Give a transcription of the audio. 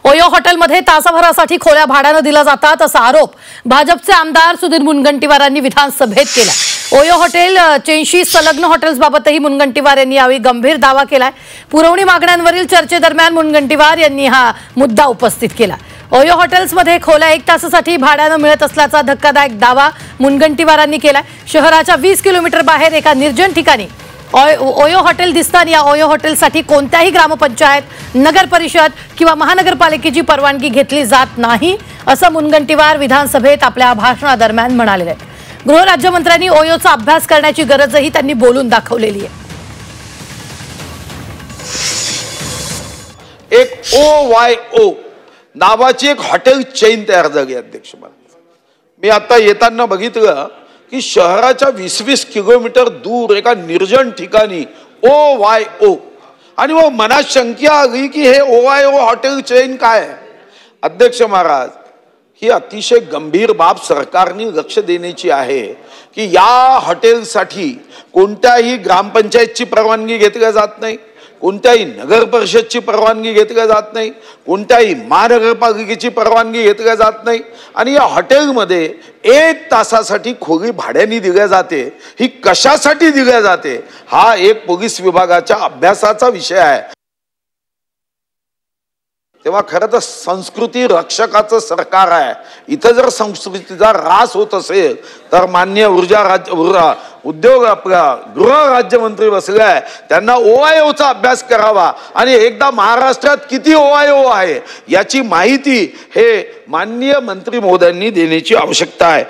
ओयो हॉटेलमध्ये तासाभरासाठी खोल्या भाड्याने दिल्या जातात असा आरोप भाजपचे आमदार सुधीर मुनगंटीवारांनी विधानसभेत केला। ओयो हॉटेल चेंशी संलग्न हॉटेल्सबाबतही मुनगंटीवार यांनी यावेळी गंभीर दावा केलाय। पुरवणी मागण्यांवरील चर्चेदरम्यान मुनगंटीवार यांनी हा मुद्दा उपस्थित केला। ओयो हॉटेल्समध्ये खोल्या 1 तासासाठी भाड्याने मिळत असल्याचा धक्कादायक दावा मुनगंटीवारांनी केलाय। शहराच्या 20 किलोमीटर बाहेर एका निर्जन ठिकाणी ओयो हॉटेल दिसतात। या ओयो हॉटेलसाठी कोणत्याही ग्रामपंचायत, नगर परिषद किंवा महानगरपालिकेची परवानगी घेतली जात नाही असं मुनगंटीवार विधानसभेत आपल्या भाषणादरम्यान म्हणाले आहेत। गृह राज्यमंत्र्यांनी ओयोचा अभ्यास करण्याची गरजही त्यांनी बोलून दाखवलेली आहे। एक OYO नावाची एक हॉटेल चेन तयार झाली अध्यक्ष। मी आता येताना बघितलं की शहराच्या 20-20 किलोमीटर दूर एका निर्जन ठिकाणी OYO आणि मग मनात शंका आली की हे OYO हॉटेल चेन काय आहे। अध्यक्ष महाराज, ही अतिशय गंभीर बाब सरकारने लक्ष देण्याची आहे की या हॉटेलसाठी कोणत्याही ग्रामपंचायतची परवानगी घेतली जात नाही, कोणत्याही नगर परिषदची परवानगी घेतली जात नाही, कोणत्याही महानगरपालिकेची परवानगी घेतली जात नाही आणि या हॉटेलमध्ये 1 तासासाठी खोली भाड्याने दिल्या जाते। ही कशासाठी दिल्या जाते हा एक पोलीस विभागाच्या अभ्यासाचा विषय आहे। तेव्हा खरं तर संस्कृती रक्षकाचं सरकार आहे। इथं जर संस्कृतीचा ऱ्हास होत असेल तर माननीय उद्योग आपला गृह राज्यमंत्री बसलाय, त्यांना OYOचा अभ्यास करावा आणि एकदा महाराष्ट्रात किती OYO आहे याची माहिती हे माननीय मंत्री महोदयांनी देण्याची आवश्यकता आहे।